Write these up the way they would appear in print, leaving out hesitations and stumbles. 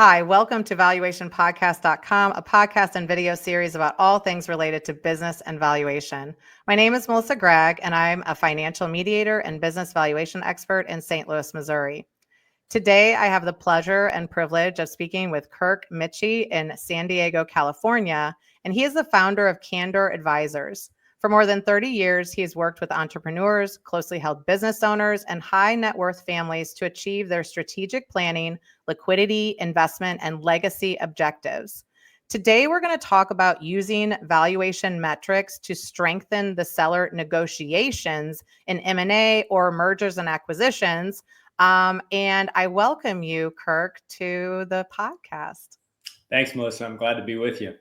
Hi, welcome to valuationpodcast.com, a podcast and video series about all things related to business and valuation. My name is Melissa Gragg, and I'm a financial mediator and business valuation expert in St. Louis, Missouri. Today, I have the pleasure and privilege of speaking with Kirk Michie in San Diego, California, and he is the founder of Candor Advisors. For more than 30 years, he has worked with entrepreneurs, closely held business owners, and high net worth families to achieve their strategic planning, liquidity, investment, and legacy objectives. Today, we're going to talk about using valuation metrics to strengthen the seller negotiations in M&A or mergers and acquisitions. And I welcome you, Kirk, to the podcast. Thanks, Melissa. I'm glad to be with you.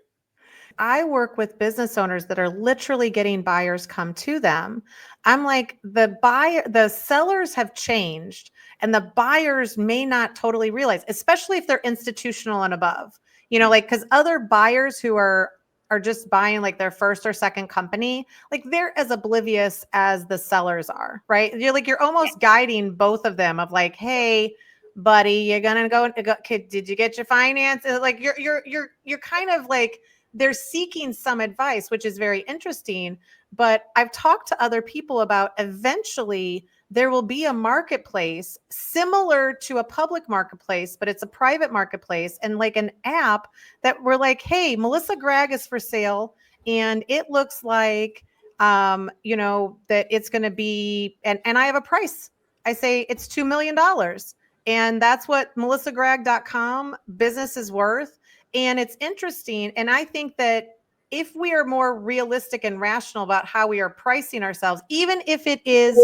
I work with business owners that are literally getting buyers come to them. I'm like, the sellers have changed and the buyers may not totally realize, especially if they're institutional and above, because other buyers who are just buying like their first or second company, like they're as oblivious as the sellers are, right? You're almost guiding both of them of like, hey, buddy, you're going to go, did you get your finances? Like you're kind of like, they're seeking some advice, which is very interesting. But I've talked to other people about eventually there will be a marketplace similar to a public marketplace, but it's a private marketplace and like an app that we're like, hey, Melissa Gragg is for sale. And it looks like, that it's going to be, and I have a price. I say it's $2 million. And that's what melissagragg.com business is worth. And it's interesting. And I think that if we are more realistic and rational about how we are pricing ourselves, even if it is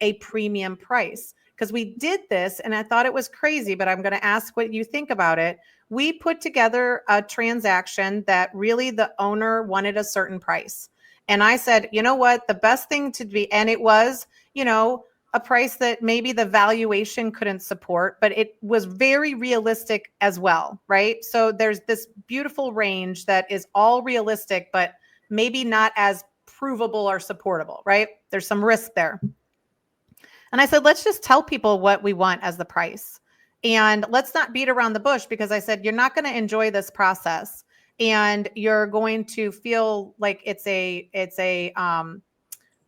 a premium price, because we did this and I thought it was crazy, but I'm going to ask what you think about it. We put together a transaction that really the owner wanted a certain price. And I said, you know what, the best thing to be, and it was, a price that maybe the valuation couldn't support, but it was very realistic as well, right? So there's this beautiful range that is all realistic, but maybe not as provable or supportable, right? There's some risk there. And I said, let's just tell people what we want as the price. And let's not beat around the bush, because I said, you're not going to enjoy this process. And you're going to feel like it's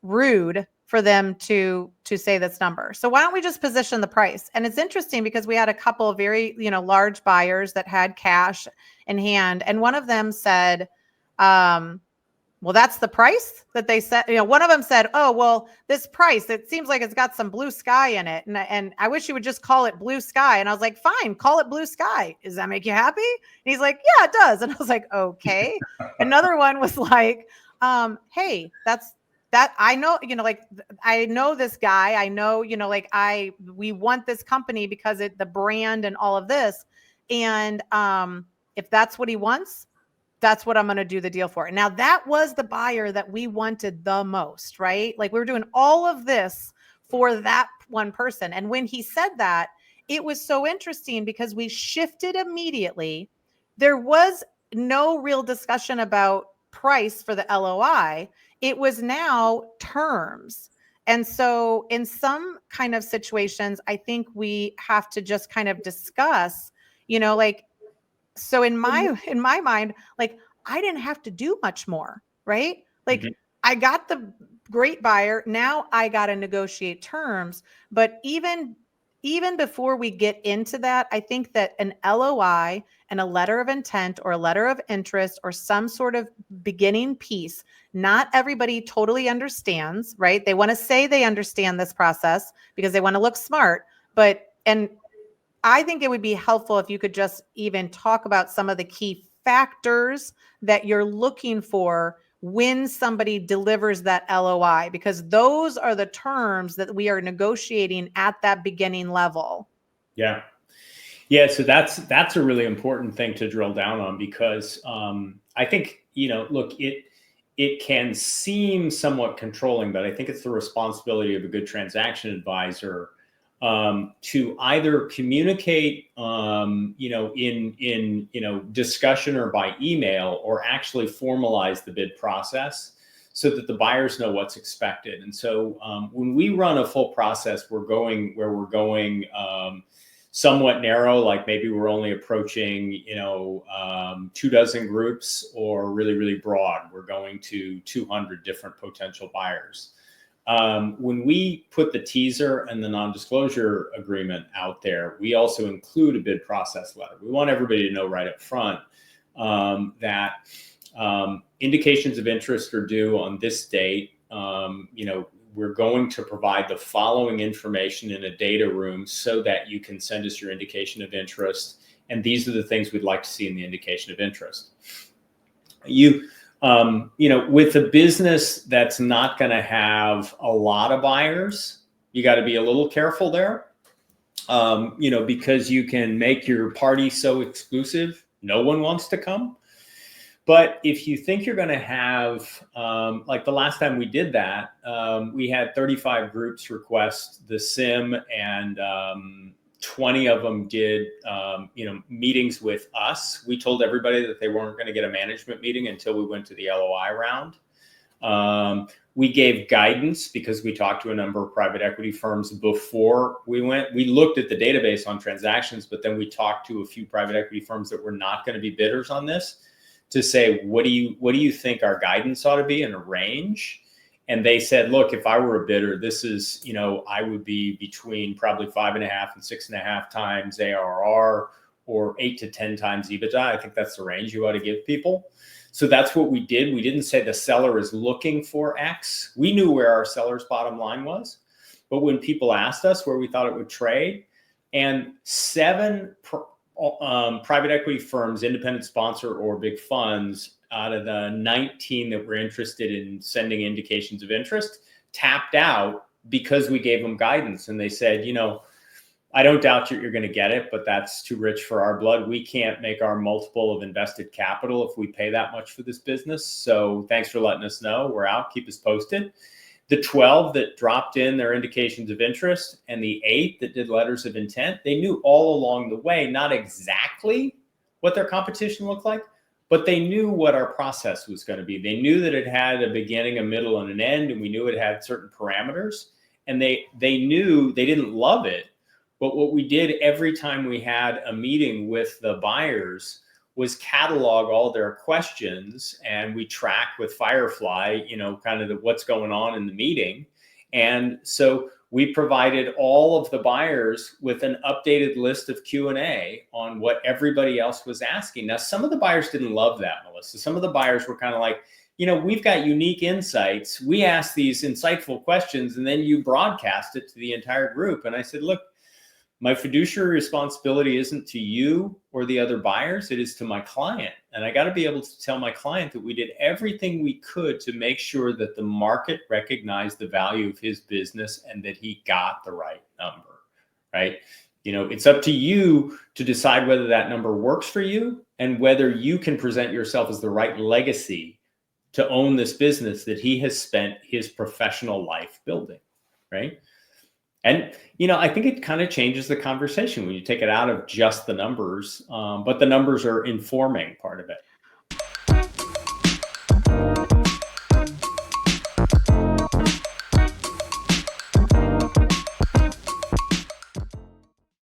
rude for them to say this number. So why don't we just position the price? And it's interesting because we had a couple of very, large buyers that had cash in hand. And one of them said, well, that's the price that they said. One of them said, oh, well, this price, it seems like it's got some blue sky in it. And I wish you would just call it blue sky. And I was like, fine, call it blue sky. Does that make you happy? And he's like, yeah, it does. And I was like, okay. Another one was like, hey, that I know, I know this guy, I know, we want this company because the brand and all of this. And if that's what he wants, that's what I'm going to do the deal for. Now that was the buyer that we wanted the most, right? Like we were doing all of this for that one person. And when he said that, it was so interesting because we shifted immediately. There was no real discussion about price for the LOI. It was now terms. And so in some kind of situations, I think we have to just kind of discuss, so in my mind, like I didn't have to do much more, right? Like I got the great buyer. Now I got to negotiate terms. But even before we get into that, I think that an LOI and a letter of intent or a letter of interest or some sort of beginning piece, not everybody totally understands, right? They want to say they understand this process because they want to look smart. And I think it would be helpful if you could just even talk about some of the key factors that you're looking for when somebody delivers that LOI, because those are the terms that we are negotiating at that beginning level. Yeah. So that's a really important thing to drill down on, because I think, look, it can seem somewhat controlling, but I think it's the responsibility of a good transaction advisor to either communicate, in discussion or by email, or actually formalize the bid process so that the buyers know what's expected. And so when we run a full process, we're going somewhat narrow, like maybe we're only approaching, 24 groups, or really, really broad, we're going to 200 different potential buyers. When we put the teaser and the non-disclosure agreement out there, we also include a bid process letter. We want everybody to know right up front that indications of interest are due on this date. We're going to provide the following information in a data room so that you can send us your indication of interest. And these are the things we'd like to see in the indication of interest. With a business that's not going to have a lot of buyers, you got to be a little careful there, because you can make your party so exclusive, no one wants to come. But if you think you're going to have, like the last time we did that, we had 35 groups request the SIM, and 20 of them did, meetings with us. We told everybody that they weren't going to get a management meeting until we went to the LOI round. We gave guidance because we talked to a number of private equity firms before we went. We looked at the database on transactions, but then we talked to a few private equity firms that were not going to be bidders on this, to say, what do you think our guidance ought to be in a range? And they said, look, if I were a bidder, this is, I would be between probably 5.5 and 6.5 times ARR, or 8 to 10 times EBITDA. I think that's the range you ought to give people. So that's what we did. We didn't say the seller is looking for X. We knew where our seller's bottom line was. But when people asked us where we thought it would trade, and 7 private equity firms, independent sponsor or big funds, out of the 19 that were interested in sending indications of interest, tapped out because we gave them guidance. And they said, I don't doubt you're going to get it, but that's too rich for our blood. We can't make our multiple of invested capital if we pay that much for this business. So thanks for letting us know. We're out. Keep us posted. The 12 that dropped in their indications of interest, and the 8 that did letters of intent, they knew all along the way, not exactly what their competition looked like, but they knew what our process was going to be. They knew that it had a beginning, a middle, and an end, and we knew it had certain parameters. And they knew they didn't love it, but what we did every time we had a meeting with the buyers was catalog all their questions, and we track with Firefly, kind of what's going on in the meeting. And so we provided all of the buyers with an updated list of Q&A on what everybody else was asking. Now, some of the buyers didn't love that, Melissa. Some of the buyers were kind of like, we've got unique insights. We ask these insightful questions, and then you broadcast it to the entire group. And I said, look, my fiduciary responsibility isn't to you or the other buyers, it is to my client. And I got to be able to tell my client that we did everything we could to make sure that the market recognized the value of his business and that he got the right number, right? It's up to you to decide whether that number works for you and whether you can present yourself as the right legacy to own this business that he has spent his professional life building, right? And, I think it kind of changes the conversation when you take it out of just the numbers, but the numbers are informing part of it.